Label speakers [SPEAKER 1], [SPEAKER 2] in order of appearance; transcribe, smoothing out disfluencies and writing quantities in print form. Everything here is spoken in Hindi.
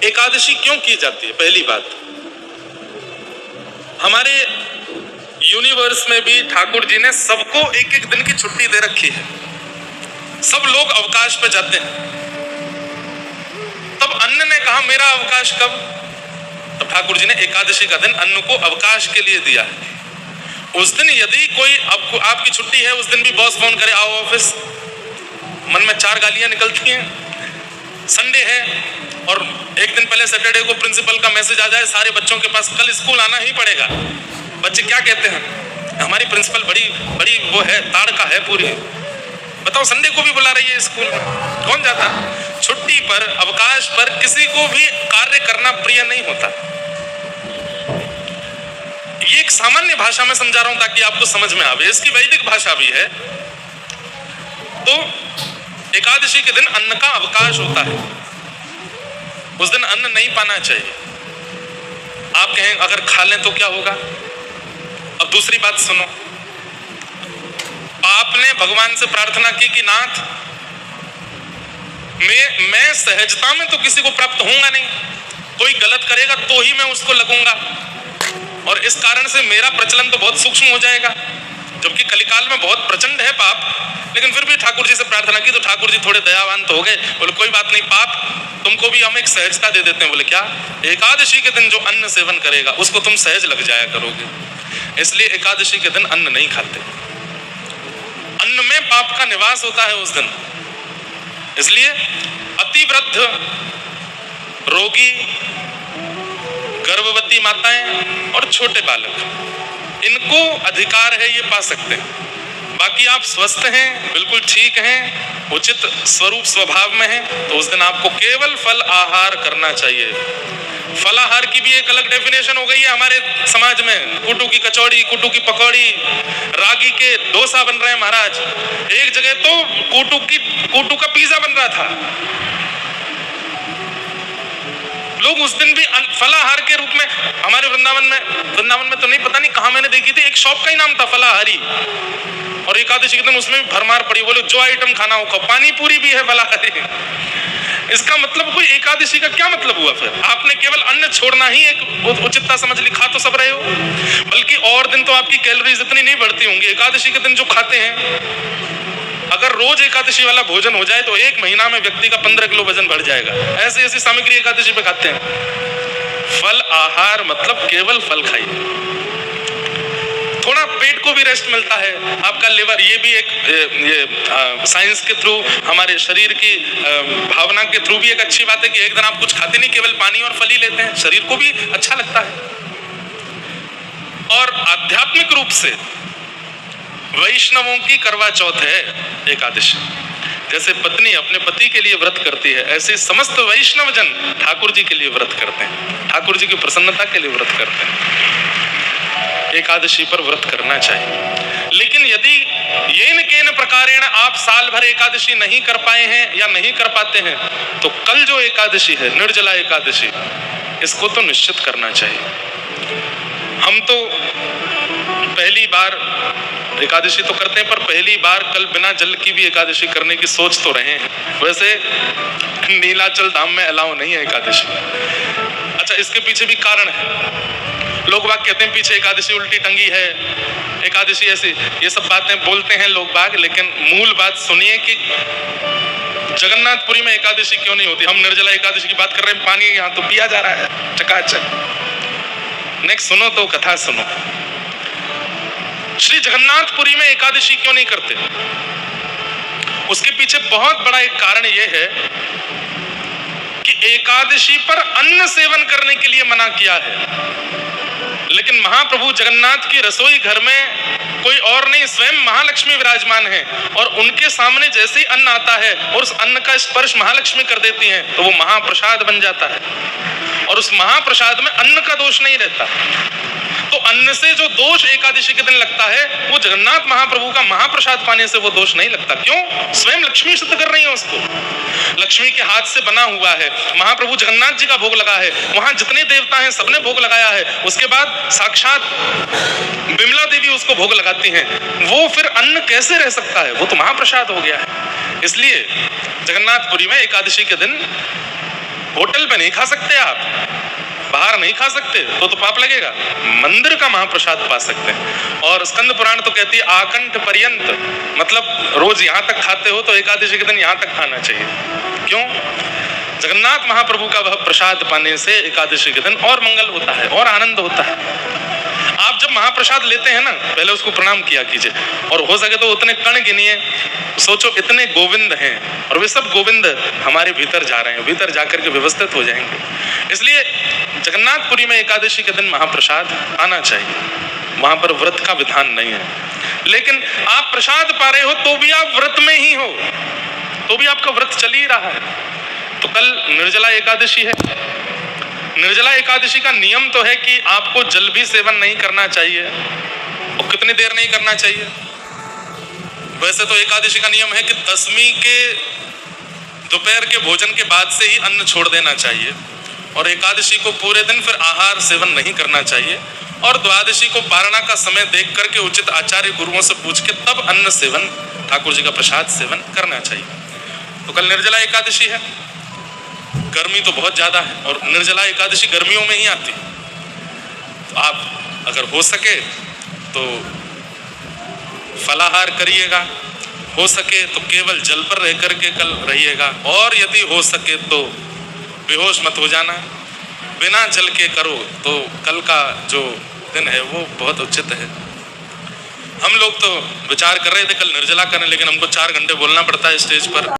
[SPEAKER 1] एकादशी क्यों की जाती है? पहली बात, हमारे यूनिवर्स में भी ठाकुर जी ने सबको एक एक दिन की छुट्टी दे रखी है। सब लोग अवकाश पे जाते हैं। तब अन्न ने कहा मेरा अवकाश कब? तब ठाकुर जी ने एकादशी का दिन अन्न को अवकाश के लिए दिया है। उस दिन यदि कोई आपकी छुट्टी है, उस दिन भी बॉस फोन करे आओ ऑफिस, मन में 4 गालियां निकलती हैं। संडे है और एक दिन पहले सैटरडे को प्रिंसिपल का मैसेज आ जाए सारे बच्चों के पास कल स्कूल आना ही पड़ेगा। बच्चे क्या कहते हैं, हमारी प्रिंसिपल बड़ी वो है, ताड़का है पूरी। बताओ संडे को भी बुला रही है स्कूल में, कौन जाता? छुट्टी पर, अवकाश पर किसी को भी कार्य करना प्रिय नहीं होता। ये एक सामान्य भाषा में समझा रहा हूं ताकि आपको समझ में आवे। इसकी वैदिक भाषा भी है। तो एकादशी के दिन अन्न का अवकाश होता है। उस दिन अन्न नहीं पाना चाहिए। आप कहें अगर खा लें तो क्या होगा? अब दूसरी बात सुनो, आपने भगवान से प्रार्थना की कि नाथ मैं सहजता में तो किसी को प्राप्त होऊंगा नहीं, कोई गलत करेगा तो ही मैं उसको लगूंगा, और इस कारण से मेरा प्रचलन तो बहुत सूक्ष्म हो जाएगा, जबकि कलिकाल में बहुत प्रचंड है पाप। लेकिन फिर भी ठाकुर जी से प्रार्थना की तो ठाकुर जी थोड़े दयावान तो हो गए, बोले कोई बात नहीं, पाप तुमको भी हम एक सहजता दे देते हैं। बोले क्या? एकादशी के दिन जो अन्न सेवन करेगा उसको तुम सहज लग जाया करोगे, इसलिए एकादशी के दिन अन्न नहीं खाते। अन्न में पाप का निवास होता है उस दिन, इसलिए अतिवृद्ध, रोगी, गर्भवती माताएं और छोटे बालक, इनको अधिकार है ये पा सकते हैं। बाकी आप स्वस्थ हैं, बिल्कुल ठीक हैं, उचित स्वरूप स्वभाव में हैं, तो उस दिन आपको केवल फल आहार करना चाहिए। फलाहार की भी एक अलग डेफिनेशन हो गई है हमारे समाज में। कुटू की कचौड़ी, कुटू की पकौड़ी, रागी के डोसा बन रहे हैं महाराज। एक जगह तो कुटू का पिज्जा बन रहा था। लोग उस दिन भी फलाहार के रूप में, हमारे वृंदावन में तो नहीं, पता नहीं कहां मैंने देखी थी, एक शॉप का ही नाम था फलाहारी, और एकादशी के दिन उसमें भी भरमार पड़ी, बोले जो आइटम खाना हो खाओ, पानी पूरी भी है फलाहारी। इसका मतलब कोई एकादशी का क्या मतलब हुआ? फिर आपने केवल अन्न छोड़ना ही एक उचितता समझ ली, खा तो सब रहे हो, बल्कि और दिन तो आपकी कैलोरीज इतनी नहीं बढ़ती होंगी। एकादशी के दिन जो खाते हैं, अगर रोज एकादशी वाला भोजन हो जाए तो 1 महीना में व्यक्ति का 15 किलो वजन बढ़ जाएगा। ऐसी ऐसी सामग्री एकादशी पे खाते हैं। फल आहार मतलब केवल फल खाइए, थोड़ा पेट को भी रेस्ट मिलता है, आपका लिवर, ये भी एक साइंस के थ्रू, हमारे शरीर की भावना के थ्रू भी एक अच्छी बात है कि एक दिन आप कुछ खाते नहीं, केवल पानी और फल ही लेते हैं, शरीर को भी अच्छा लगता है। और आध्यात्मिक रूप से वैष्णवों की करवा चौथ है एकादशी। जैसे पत्नी अपने पति के लिए व्रत करती है, ऐसे समस्त वैष्णव जन ठाकुर जी के लिए व्रत करते हैं, ठाकुर जी की प्रसन्नता के लिए व्रत करते हैं। एकादशी पर व्रत करना चाहिए। लेकिन यदि येन केन प्रकारेण आप साल भर एकादशी नहीं कर पाए हैं या नहीं कर पाते हैं, तो कल जो एकादशी है, निर्जला एकादशी, इसको तो निश्चित करना चाहिए। हम तो पहली बार एकादशी तो करते हैं, पर पहली बार कल बिना जल की भी एकादशी करने की सोच तो रहे हैं। वैसे नीलाचल धाम में अलाउ नहीं है एकादशी। अच्छा, इसके पीछे भी कारण है। लोग बाग कहते हैं पीछे एकादशी उल्टी टंगी है, एकादशी ऐसी, ये सब बातें बोलते हैं लोग बाग, लेकिन मूल बात सुनिए कि जगन्नाथपुरी में एकादशी क्यों नहीं होती। हम निर्जला एकादशी की बात कर रहे हैं, पानी यहाँ तो पिया जा रहा है चकाचक। नेक्स्ट सुनो तो कथा सुनो। श्री जगन्नाथपुरी में एकादशी क्यों नहीं करते? उसके पीछे बहुत बड़ा एक कारण यह है कि एकादशी पर अन्न सेवन करने के लिए मना किया है, लेकिन महाप्रभु जगन्नाथ की रसोई घर में कोई और नहीं, स्वयं महालक्ष्मी विराजमान है, और उनके सामने जैसे ही अन्न आता है और उस अन्न का स्पर्श महालक्ष्मी कर देती हैं, तो वो महाप्रसाद बन जाता है, और उस महाप्रसाद में अन्न का दोष नहीं रहता। तो अन्न से जो दोष एकादशी के दिन लगता है, वो जगन्नाथ महाप्रभु का महाप्रसाद पाने से वो दोष नहीं लगता। क्यों? स्वयं लक्ष्मी सिद्ध कर रही है उसको। लक्ष्मी के हाथ से बना हुआ है, महाप्रभु जगन्नाथ जी का भोग लगा है, वहां जितने देवता हैं सबने भोग लगाया है, उसके बाद साक्षात बिमला देवी उसको भोग लगाती हैं। वो फिर अन्न कैसे रह सकता है? वो तो महाप्रसाद हो गया है। इसलिए जगन्नाथपुरी में एकादशी के दिन होटल पे नहीं खा सकते आप, बाहर नहीं खा सकते तो पाप लगेगा। मंदिर का महाप्रसाद पा सकते हैं। और स्कंद पुराण तो कहती है आकंठ पर्यंत, मतलब रोज यहाँ तक खाते हो तो एकादशी के दिन यहाँ तक खाना चाहिए। क्यों? जगन्नाथ महाप्रभु का वह प्रसाद पाने से एकादशी के दिन और मंगल होता है और आनंद होता है। आप जब महाप्रसाद लेते हैं ना, पहले उसको प्रणाम किया कीजिए, और हो सके तो उतने कण गिनिए। सोचो इतने गोविंद हैं और वे सब गोविंद हमारे भीतर जा रहे हैं, भीतर जाकर के व्यवस्थित हो जाएंगे। इसलिए जगन्नाथपुरी में एकादशी के दिन महाप्रसाद आना चाहिए, वहां पर व्रत का विधान नहीं है। लेकिन आप प्रसाद पा रहे हो तो भी आप व्रत में ही हो, तो भी आपका व्रत चल ही रहा है। तो कल निर्जला एकादशी है। निर्जला एकादशी का नियम तो है कि आपको जल भी सेवन नहीं करना चाहिए। और कितनी देर नहीं करना चाहिए? वैसे तो एकादशी का नियम है कि दसवीं के दोपहर के भोजन के बाद से ही अन्न छोड़ देना चाहिए, और एकादशी को पूरे दिन फिर आहार सेवन नहीं करना चाहिए, और द्वादशी को पारणा का समय देख करके उचित आचार्य गुरुओं से पूछ के तब अन्न सेवन, ठाकुर जी का प्रसाद सेवन करना चाहिए। तो कल निर्जला एकादशी है। गर्मी तो बहुत ज्यादा है और निर्जला एकादशी गर्मियों में ही आती है। तो आप अगर हो सके तो फलाहार करिएगा, हो सके तो केवल जल पर रह करके कल रहिएगा, और यदि हो सके तो बेहोश मत हो जाना। बिना जल के करो तो कल का जो दिन है वो बहुत उचित है। हम लोग तो विचार कर रहे थे कल निर्जला करें, लेकिन हमको 4 घंटे बोलना पड़ता है स्टेज पर।